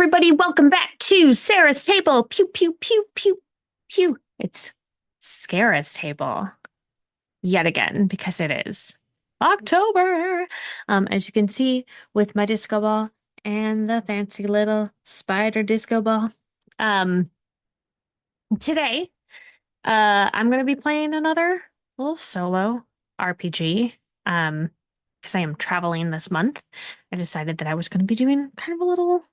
everybody. Welcome back to Sarah's Table. Pew, pew, pew, pew, pew. It's Sarah's Table yet again because it is October. As you can see with my disco ball and the fancy little spider disco ball. Um, Today, I'm going to be playing another little solo RPG. Because I am traveling this month, I decided that I was going to be doing kind of a little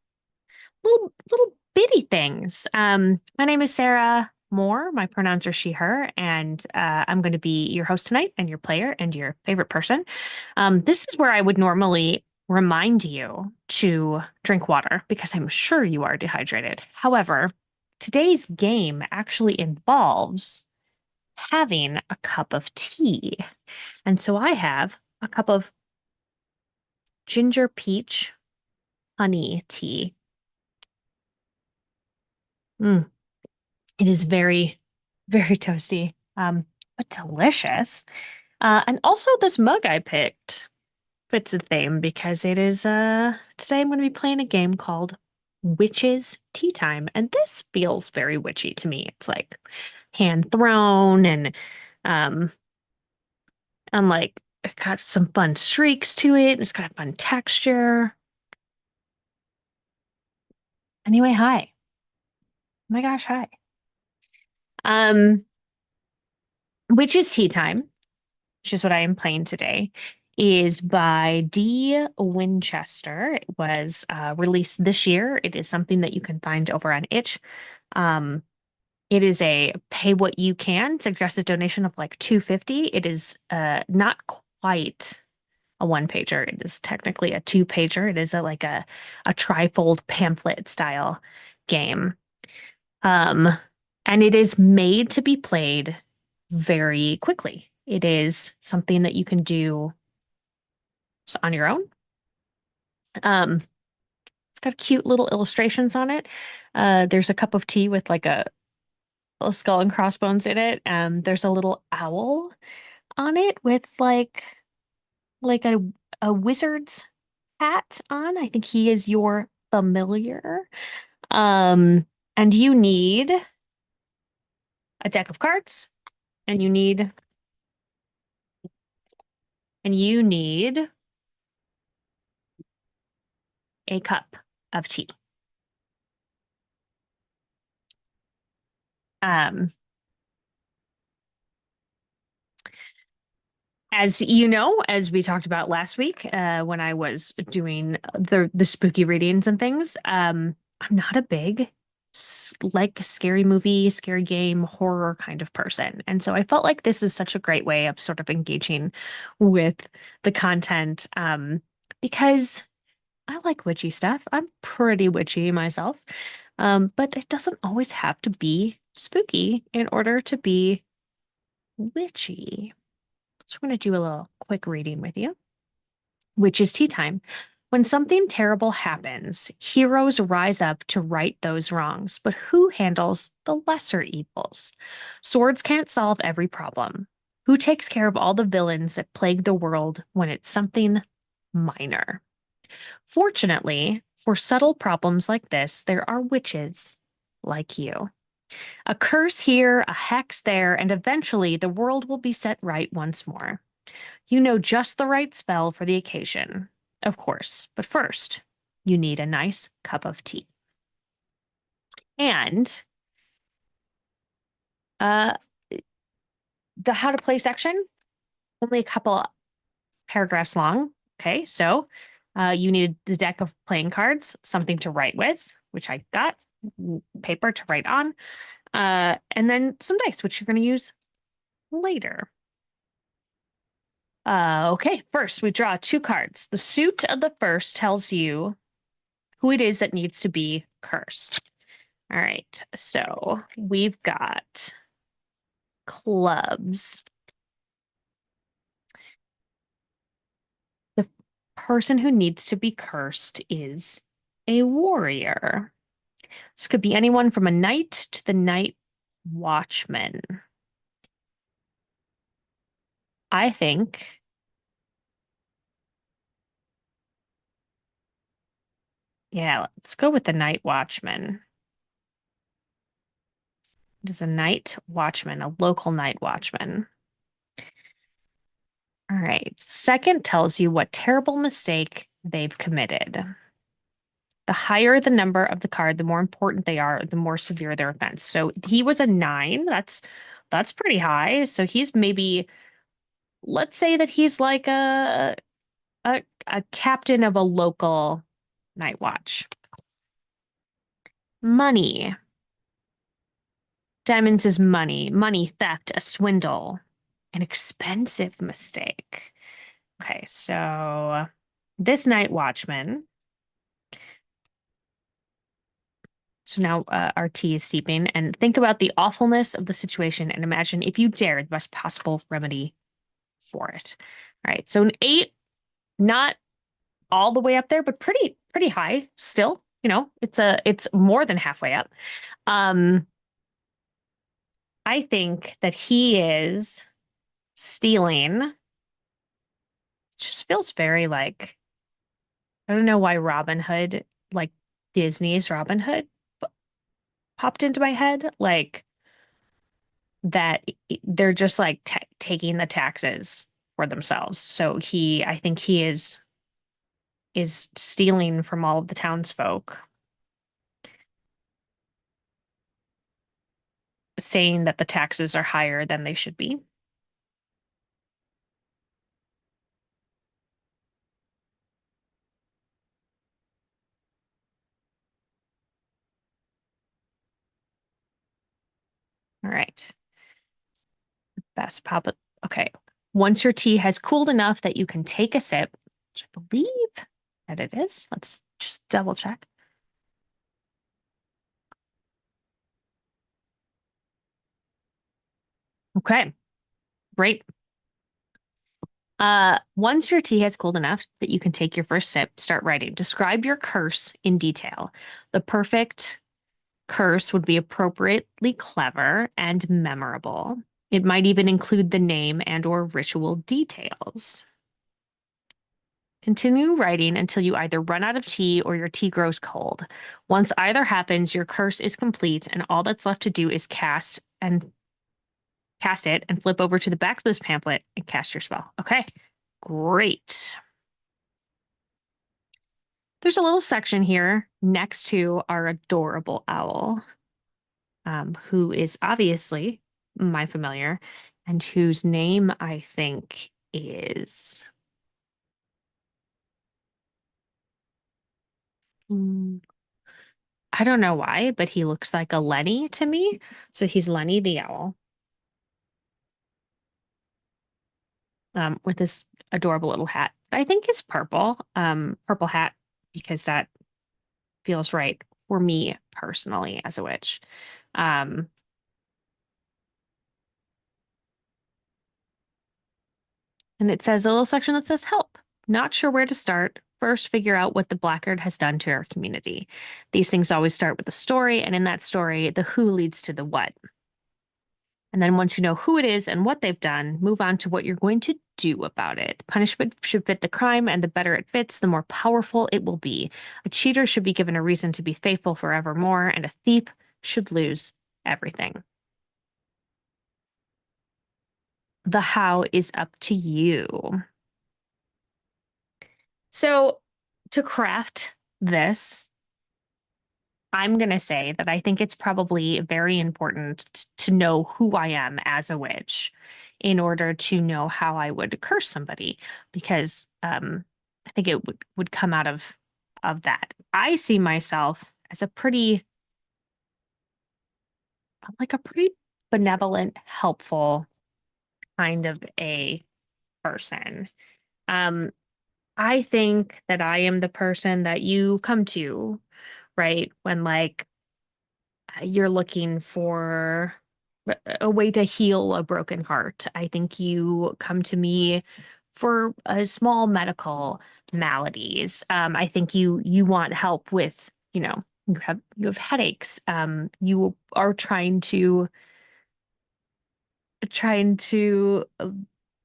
bitty things. My name is Sarah Moore. My pronouns are she, her, and I'm going to be your host tonight and your player and your favorite person. This is where I would normally remind you to drink water because I'm sure you are dehydrated. However, today's game actually involves having a cup of tea. And so I have a cup of ginger peach honey tea. Mm. It is very, very toasty, but delicious. And also this mug I picked fits the theme because it is today I'm going to be playing a game called Witches Tea Time, and this feels very witchy to me. It's like hand thrown um and like it got some fun streaks to it. It's got a fun texture. Anyway, hi. Oh my gosh, hi. Um, Witches Tea Time, which is what I am playing today, is by D. Winchester. It was released this year. It is something that you can find over on Itch. Um, it is a pay what you can, suggested donation of like 250. It is not quite a one pager. It is technically a two pager. It is a trifold pamphlet style game. Um, and it is made to be played very quickly. It is something that you can do on your own. It's got cute little illustrations on it. There's a cup of tea with like a skull and crossbones in it. There's a little owl on it with like a wizard's hat on. I think he is your familiar. Um, and you need a deck of cards, and you need a cup of tea. Um, As you know, as we talked about last week, when I was doing the spooky readings and things, I'm not a big like scary movie, scary game, horror kind of person. And so I felt like this is such a great way of sort of engaging with the content, because I like witchy stuff. I'm pretty witchy myself. But it doesn't always have to be spooky in order to be witchy. So I'm going to do a little quick reading with you, which is tea time. When something terrible happens, heroes rise up to right those wrongs, but who handles the lesser evils? Swords can't solve every problem. Who takes care of all the villains that plague the world when it's something minor? Fortunately, for subtle problems like this, there are witches like you. A curse here, a hex there, and eventually the world will be set right once more. You know just the right spell for the occasion, of course, but first, you need a nice cup of tea. And uh, the how to play section, only a couple paragraphs long. Okay, so you need the deck of playing cards, something to write with, which I got, paper to write on, and then some dice, which you're going to use later. Okay, first we draw two cards. The suit of the first tells you who it is that needs to be cursed. All right, so we've got clubs. The person who needs to be cursed is a warrior. This could be anyone from a knight to the night watchman. I think Yeah, let's go with the night watchman. It is a night watchman, a local night watchman. All right. Second tells you what terrible mistake they've committed. The higher the number of the card, the more important they are, the more severe their offense. So he was a 9. That's pretty high. So he's maybe, let's say that he's like a captain of a local night watch. Money. Diamonds is money, money theft, a swindle, an expensive mistake. Okay, so this night watchman. So now our tea is steeping, and think about the awfulness of the situation and imagine if you dare the best possible remedy for it. All right, so an 8, not all the way up there, but pretty high still. It's more than halfway up. Um, I think that he is stealing. Just feels very like I don't know why Robin Hood, like Disney's Robin Hood, popped into my head. Like that they're just like taking the taxes for themselves. So I think he is stealing from all of the townsfolk, saying that the taxes are higher than they should be. All right. Best pop it. Okay. Once your tea has cooled enough that you can take a sip, which I believe that it is. Let's just double check. Okay. Great. Once your tea has cooled enough that you can take your first sip, start writing. Describe your curse in detail. The perfect curse would be appropriately clever and memorable. It might even include the name and or ritual details. Continue writing until you either run out of tea or your tea grows cold. Once either happens, your curse is complete, and all that's left to do is cast it and flip over to the back of this pamphlet and cast your spell. Okay, great. There's a little section here next to our adorable owl, who is obviously my familiar, and whose name I think is. Hmm, I don't know why, but he looks like a Lenny to me. So he's Lenny the owl, with this adorable little hat. I think is purple, purple hat, because that feels right for me personally as a witch. Um, And it says a little section that says help. Not sure where to start. First, figure out what the Blackguard has done to our community. These things always start with a story, and in that story, the who leads to the what. And then once you know who it is and what they've done, move on to what you're going to do about it. Punishment should fit the crime, and the better it fits, the more powerful it will be. A cheater should be given a reason to be faithful forevermore, and a thief should lose everything. The how is up to you. So, to craft this, I'm going to say that I think it's probably very important to know who I am as a witch in order to know how I would curse somebody, because I think it would come out of that. I see myself as a pretty benevolent, helpful kind of a person. Um, I think that I am the person that you come to, right? When like you're looking for a way to heal a broken heart. I think you come to me for small medical maladies. I think you want help with, you have headaches. You are trying to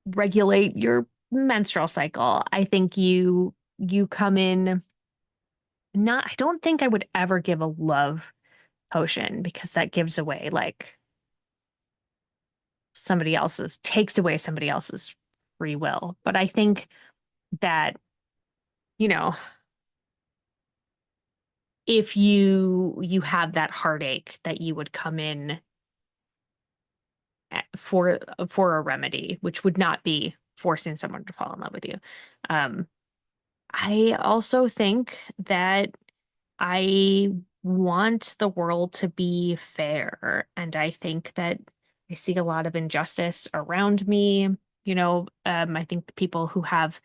regulate your menstrual cycle. I think you come in not, I don't think I would ever give a love potion because that gives away like takes away somebody else's free will. But I think that, you know, if you have that heartache that you would come in for a remedy, which would not be forcing someone to fall in love with you. Um, I also think that I want the world to be fair, and I think that I see a lot of injustice around me. I think the people who have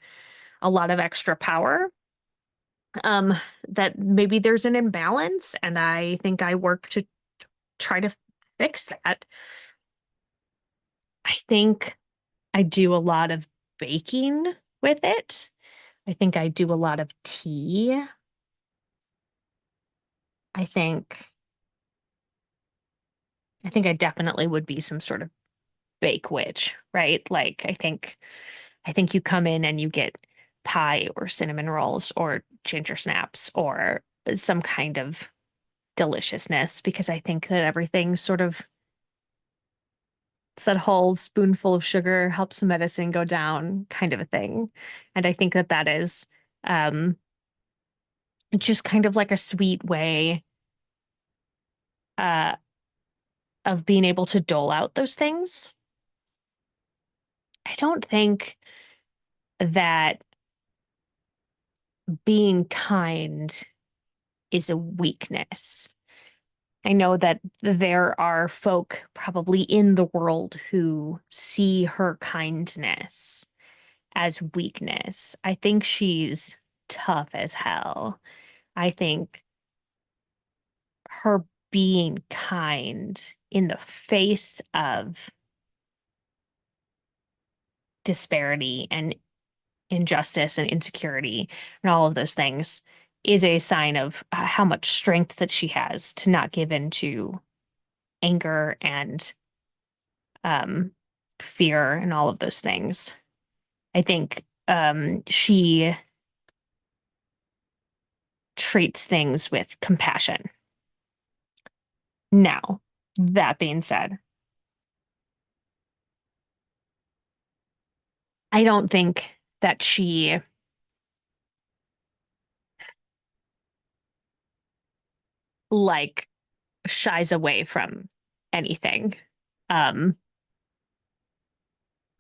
a lot of extra power, um, that maybe there's an imbalance, and I think I work to try to fix that. I think I do a lot of baking with it. I think I do a lot of tea. I think I think I definitely would be some sort of bake witch, right? Like I think you come in and you get pie or cinnamon rolls or ginger snaps or some kind of deliciousness because I think that everything sort of it's that whole spoonful of sugar helps the medicine go down kind of a thing. And I think that that is um just kind of like a sweet way uh of being able to dole out those things. I don't think that being kind is a weakness. I know that there are folk probably in the world who see her kindness as weakness. I think she's tough as hell. I think her being kind in the face of disparity and injustice and insecurity and all of those things is a sign of how much strength that she has to not give in to anger and um, fear and all of those things. I think she treats things with compassion. Now, that being said, I don't think that she like shies away from anything. Um,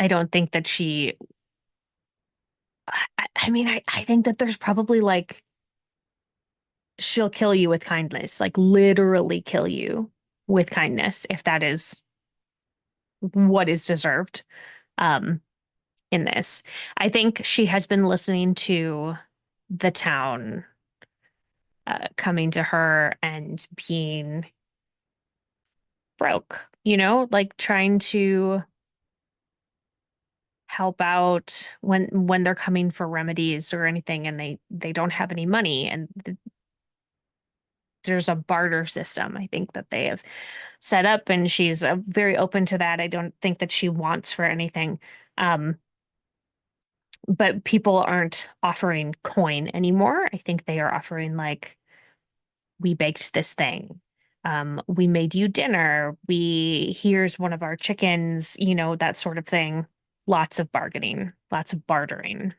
I don't think that I mean, I think that there's probably like she'll kill you with kindness, like literally kill you with kindness if that is what is deserved um in this. I think she has been listening to the town coming to her and being broke, like trying to help out when they're coming for remedies or anything and they don't have any money and there's a barter system I think that they have set up and she's very open to that. I don't think that she wants for anything. Um, but people aren't offering coin anymore. I think they are offering like, we baked this thing. We made you dinner. Here's one of our chickens, that sort of thing. Lots of bargaining, lots of bartering.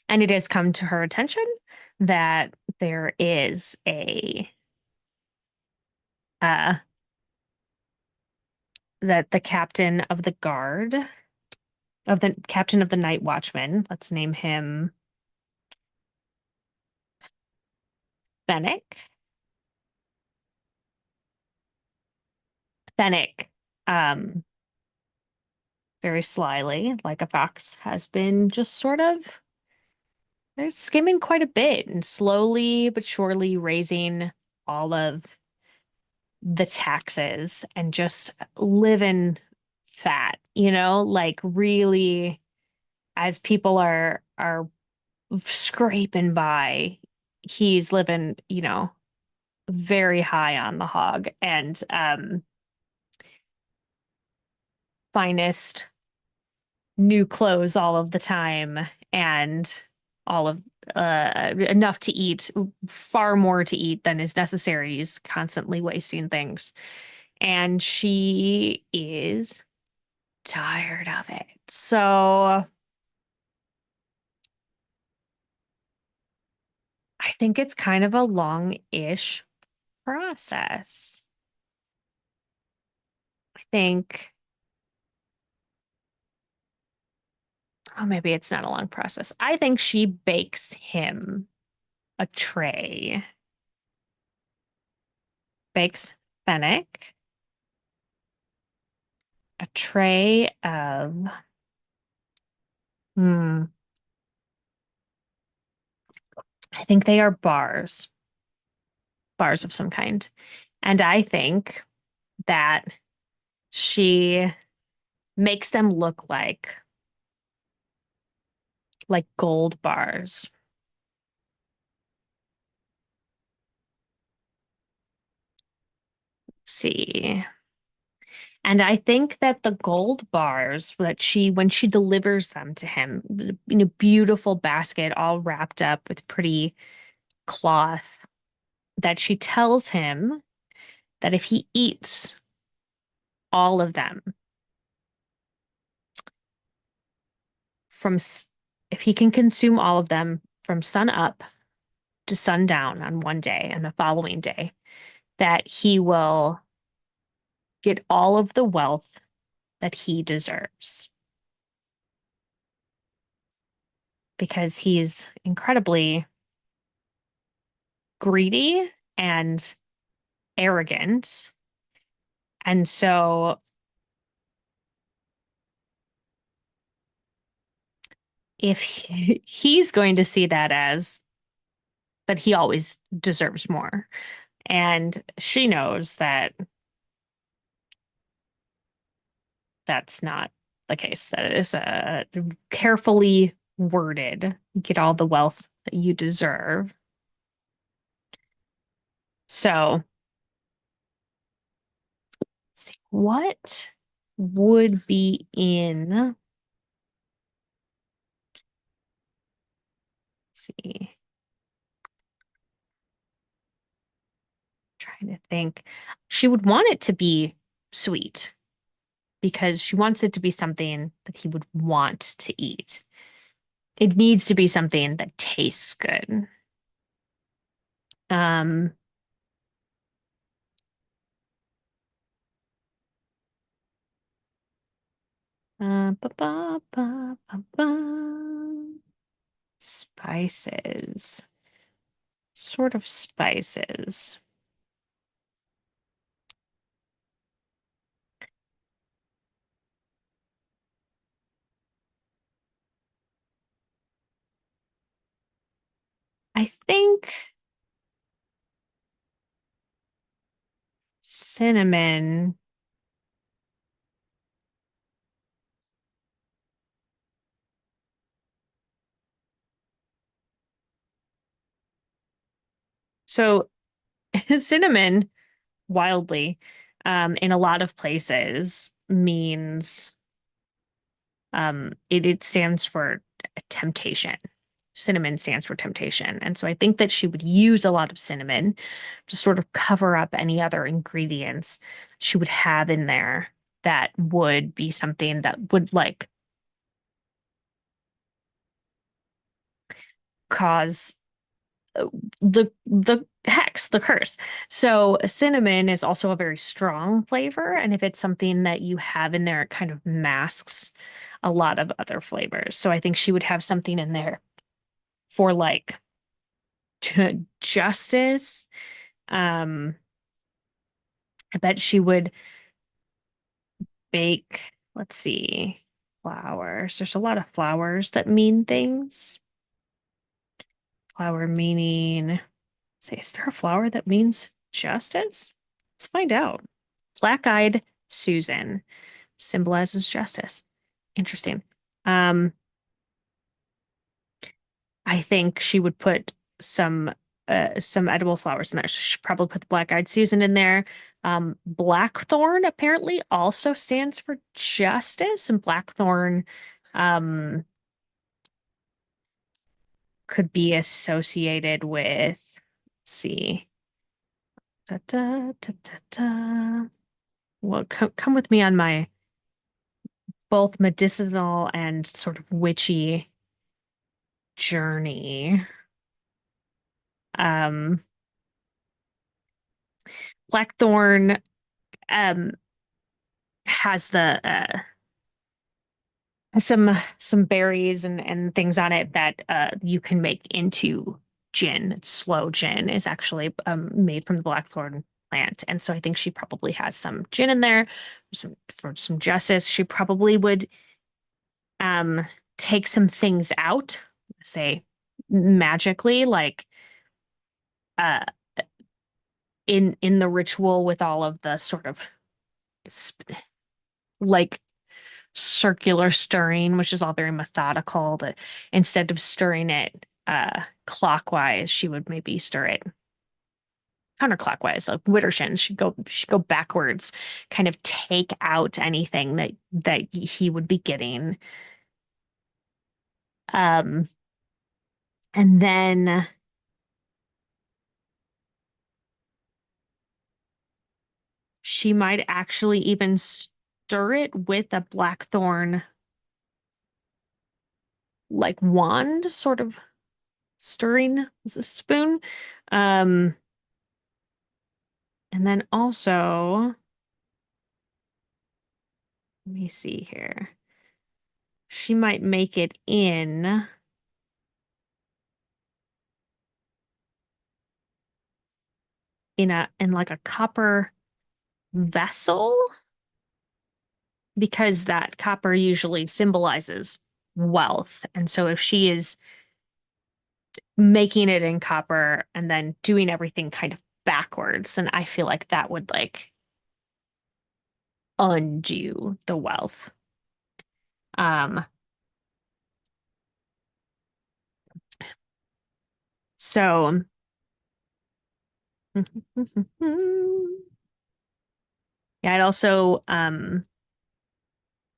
And it has come to her attention that there is uh, that the captain of the guard, of the captain of the night watchman, let's name him Fennec. Fennec, um, very slyly, like a fox, has been just sort of they're skimming quite a bit and slowly but surely raising all of the taxes and just living fat, like really as people are scraping by, he's living, very high on the hog and finest new clothes all of the time and all of enough to eat, far more to eat than is necessary. He's constantly wasting things. And she is tired of it. So I think it's kind of a long-ish process. I think, oh, maybe it's not a long process. I think she bakes him a tray, bakes Fennec a tray of, hmm, I think they are bars of some kind. And I think that she makes them look like gold bars. Let's see. And I think that the gold bars that when she delivers them to him in a beautiful basket, all wrapped up with pretty cloth, that she tells him that if he eats all of them from, if he can consume all of them from sun up to sundown on one day and the following day, that he will get all of the wealth that he deserves because he's incredibly greedy and arrogant. And so if he's going to see that as that he always deserves more, and she knows that that's not the case, that it is a carefully worded, get all the wealth that you deserve. So, let's see, what would be in, let's see, trying to think. She would want it to be sweet because she wants it to be something that he would want to eat. It needs to be something that tastes good. Um, ba, ba, ba, ba, ba. Spices. Sort of spices. I think cinnamon. So cinnamon, wildly, in a lot of places means it stands for temptation. Cinnamon stands for temptation. And so I think that she would use a lot of cinnamon to sort of cover up any other ingredients she would have in there that would be something that would like cause the hex, the curse. So cinnamon is also a very strong flavor, and if it's something that you have in there, it kind of masks a lot of other flavors. So I think she would have something in there for like justice. Um, I bet she would bake, let's see, flowers. There's a lot of flowers that mean things. Flower meaning, say, is there a flower that means justice? Let's find out. Black-eyed Susan symbolizes justice. Interesting. Um, I think she would put some edible flowers in there. So she probably put the black-eyed Susan in there. Blackthorn apparently also stands for justice, and blackthorn um could be associated with, let's see. Da, da, da, da, da. Well, come with me on my both medicinal and sort of witchy journey. Um, Blackthorn um has the some berries and things on it that you can make into gin. Slow gin is actually made from the blackthorn plant, and so I think she probably has some gin in there, some for some justice. She probably would um take some things out, say magically, like uh in the ritual with all of the sort of like circular stirring, which is all very methodical, that instead of stirring it clockwise, she would maybe stir it counterclockwise, like Wittershin. She'd go backwards, kind of take out anything that he would be getting. Um, and then she might actually even stir it with a blackthorn like wand, sort of stirring spoon. Um, and then also, let me see here. She might make it in like a copper vessel because that copper usually symbolizes wealth. And so if she is making it in copper and then doing everything kind of backwards, then I feel like that would like undo the wealth. Um, so yeah, it also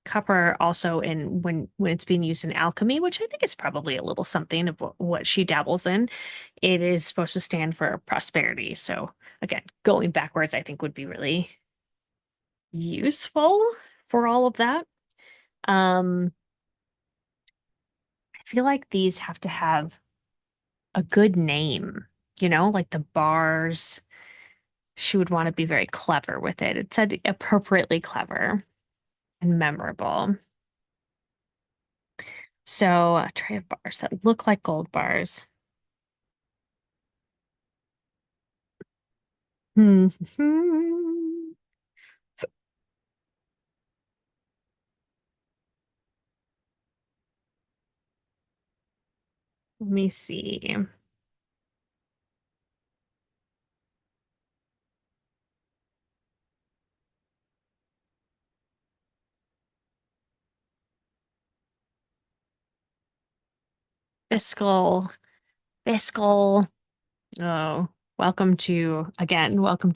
copper also in when it's being used in alchemy, which I think is probably a little something of what she dabbles in. It is supposed to stand for prosperity. So again, going backwards, I think would be really useful for all of that. Um, I feel like these have to have a good name, like the bars. She would want to be very clever with it. It said appropriately clever and memorable. So a tray of bars that look like gold bars. Hmm. Let me see. Fiscal, fiscal. Oh, welcome to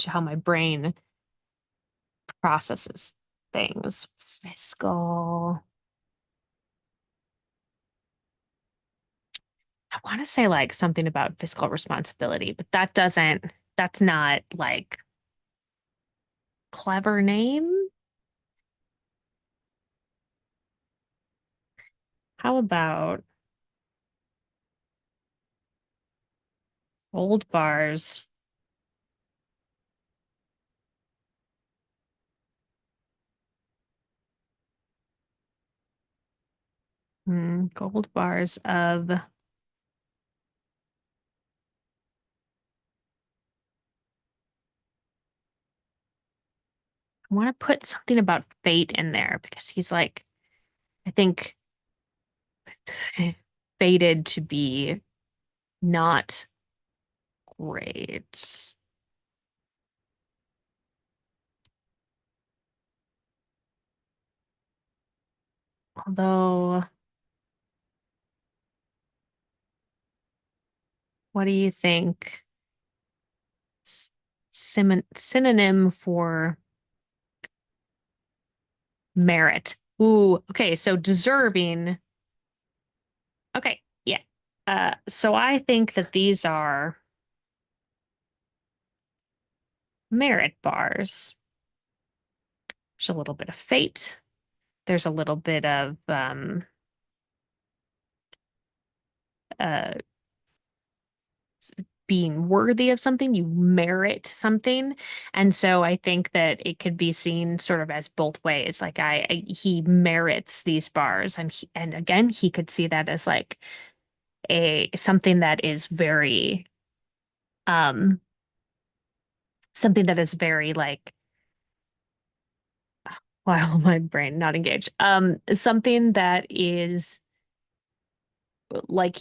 how my brain processes things. Fiscal. I want to say like something about fiscal responsibility, but that's not like clever name. How about gold bars? Gold bars of, I want to put something about fate in there because he's like, I think fated to be not great. Although, what do you think? Synonym for merit. Ooh, okay, so deserving. Okay, yeah. So I think that these are merit bars. There's a little bit of fate. There's a little bit of uh being worthy of something. You merit something. And so I think that it could be seen sort of as both ways. Like he merits these bars, and and again, he could see that as like a something that is very um something that is very like wow, my brain not engaged. Something that is like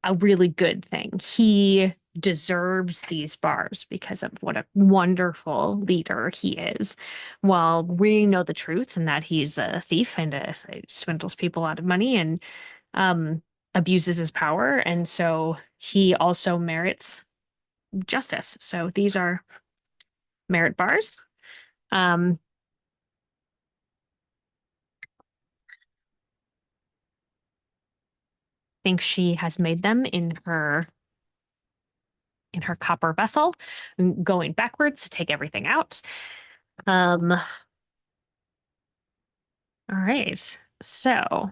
a really good thing. He deserves these bars because of what a wonderful leader he is. While we know the truth and that he's a thief and swindles people out of money and um, abuses his power. And so he also merits justice. So these are merit bars. Um, think she has made them in her copper vessel, going backwards to take everything out. All right. So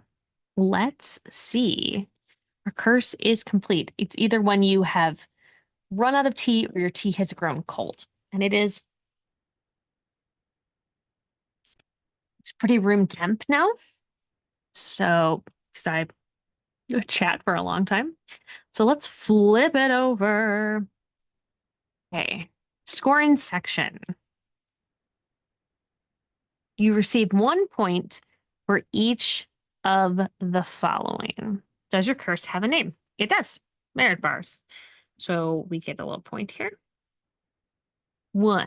let's see. A curse is complete. It's either when you have run out of tea or your tea has grown cold. And it's pretty room temp now. So, because I chat for a long time. So let's flip it over. Okay. Scoring section. You receive 1 point for each of the following. Does your curse have a name? It does. Merit bars. So we get a little point here. 1.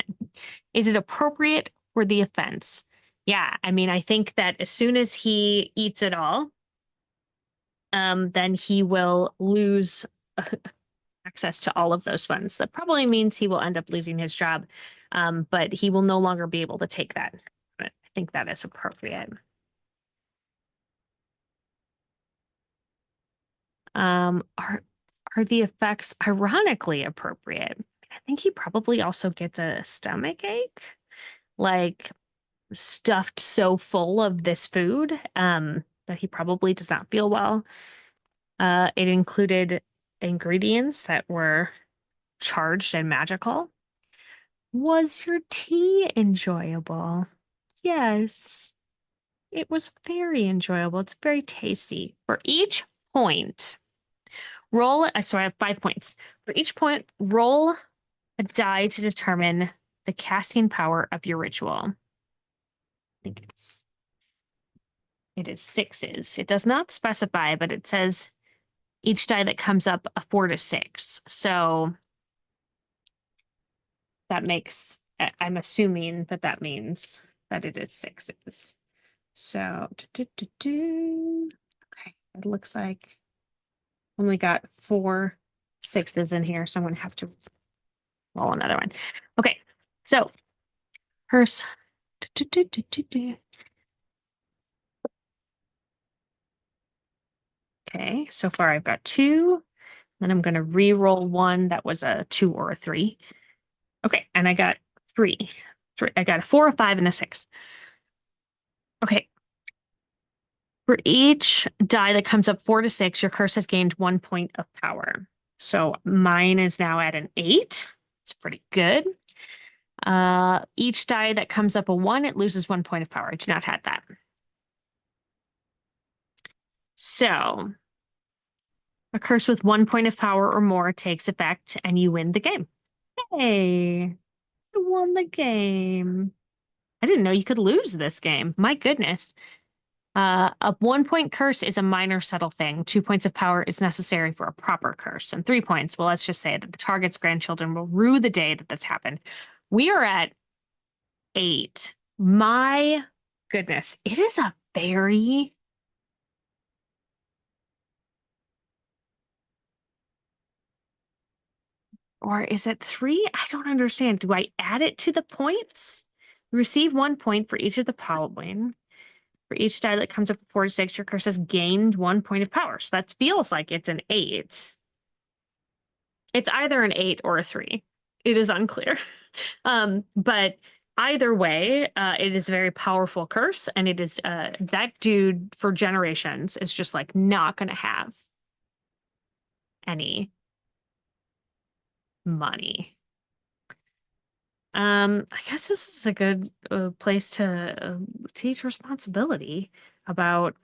Is it appropriate for the offense? Yeah, I mean, I think that as soon as he eats it all, then he will lose access to all of those funds. That probably means he will end up losing his job, but he will no longer be able to take that. But I think that is appropriate. Um, are are the effects ironically appropriate? I think he probably also gets a stomach ache, like stuffed so full of this food, that he probably does not feel well. It included ingredients that were charged and magical. Was your tea enjoyable? Yes, it was very enjoyable. It's very tasty. For each point, so I have 5 points. For each point, roll a die to determine the casting power of your ritual. I think it is sixes. It does not specify, but it says each die that comes up a 4 to 6. So that makes, I'm assuming that that means that it is sixes. So, okay, it looks like only got 4 6s in here, so I'm going to have to roll another one. Okay, so first, okay, so far I've got 2. Then I'm going to re-roll one that was a 2 or a 3. Okay, and I got 3. I got a 4, a 5, and a 6. Okay. For each die that comes up 4 to 6, your curse has gained 1 point of power. So mine is now at an 8. It's pretty good. Each die that comes up a 1, it loses 1 point of power. I do not have that. So a curse with 1 point of power or more takes effect, and you win the game. Hey, you won the game. I didn't know you could lose this game. My goodness. A 1 point curse is a minor subtle thing. 2 points of power is necessary for a proper curse. And 3 points, well, let's just say that the target's grandchildren will rue the day that this happened. We are at 8. My goodness. It is a very or is it 3? I don't understand. Do I add it to the points? Receive 1 point for each of the following. For each die that comes up to 4 to 6, your curse has gained 1 point of power. So that feels like it's an 8. It's either an 8 or a 3. It is unclear. But either way, it is a very powerful curse, and it is that dude for generations is just like not gonna have any money. I guess this is a good place to teach responsibility about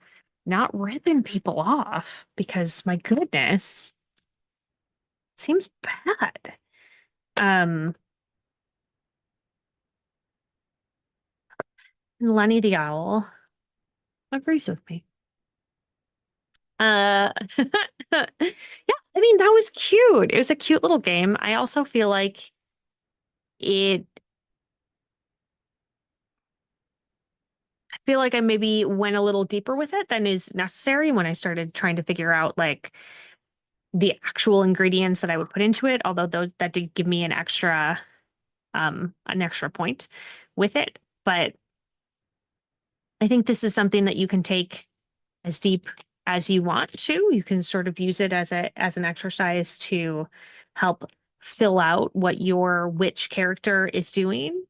not ripping people off because my goodness, it seems bad. Um, Lenny the Owl agrees with me. Yeah, I mean, that was cute. It was a cute little game. I also feel like it, I feel like I maybe went a little deeper with it than is necessary when I started trying to figure out like the actual ingredients that I would put into it, although those that did give me an extra point with it. But I think this is something that you can take as deep as you want to. You can sort of use it as an exercise to help fill out what your witch character is doing,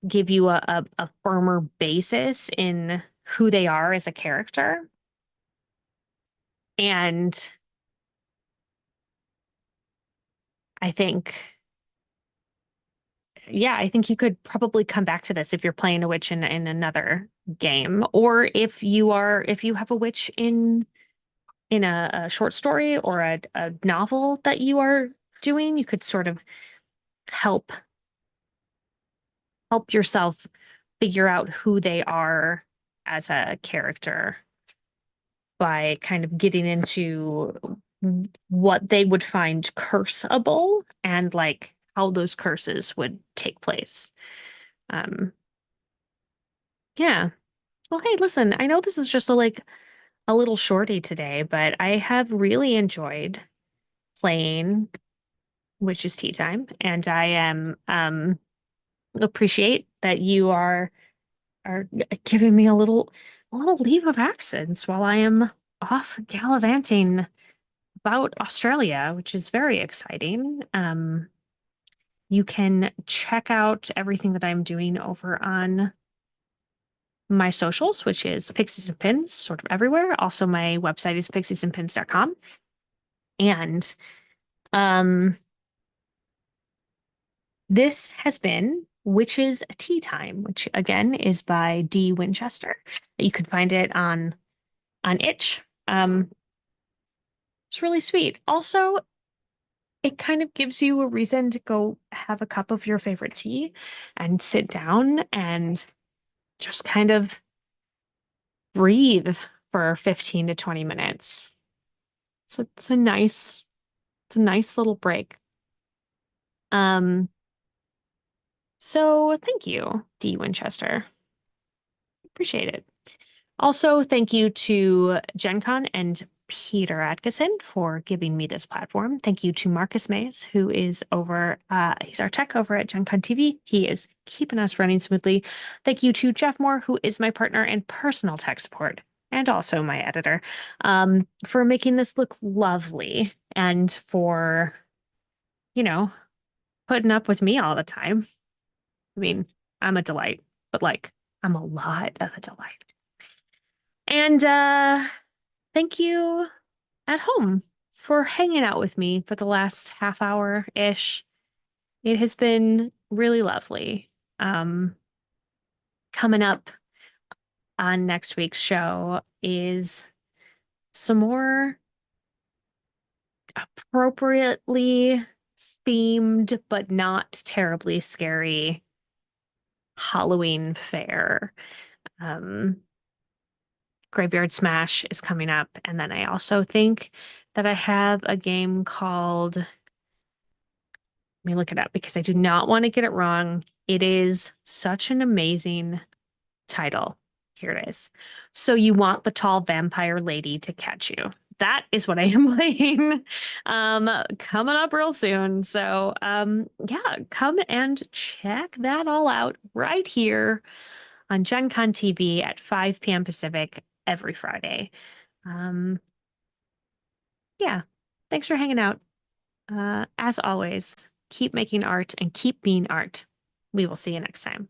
give you a firmer basis in who they are as a character. And I think, yeah, I think you could probably come back to this if you're playing a witch in another game, or if you have a witch in a short story or a novel that you are doing, you could sort of help help yourself figure out who they are as a character by kind of getting into what they would find curseable and like how those curses would take place. Um, yeah. Well, hey, listen, I know this is just a little shorty today, but I have really enjoyed playing Witch's Tea Time, and I am appreciate that you are giving me a little leave of absence while I am off gallivanting about Australia, which is very exciting. You can check out everything that I'm doing over on my socials, which is Pixies and Pins, sort of everywhere. Also, my website is pixiesandpins.com. And um, this has been Witch's Tea Time, which again is by D. Winchester. You can find it on itch. It's really sweet. Also, it kind of gives you a reason to go have a cup of your favorite tea and sit down and just kind of breathe for 15 to 20 minutes. It's a nice little break. Um, so thank you, D. Winchester. Appreciate it. Also, thank you to Gen Con and Peter Atkinson for giving me this platform. Thank you to Marcus Mays, who is he's our tech over at Gen Con TV. He is keeping us running smoothly. Thank you to Jeff Moore, who is my partner and personal tech support, and also my editor, for making this look lovely and for, you know, putting up with me all the time. I mean, I'm a delight, but like, I'm a lot of a delight. And thank you at home for hanging out with me for the last half hour-ish. It has been really lovely. Um, Coming up on next week's show is some more appropriately themed but not terribly scary Halloween fare. Um, Graveyard Smash is coming up. And then I also think that I have a game called, let me look it up because I do not want to get it wrong. It is such an amazing title. Here it is. So you want the tall vampire lady to catch you. That is what I am playing. Coming up real soon. So yeah, come and check that all out right here on Gen Con TV at 5 p.m. Pacific every Friday. Um, yeah, thanks for hanging out. As always, keep making art and keep being art. We will see you next time.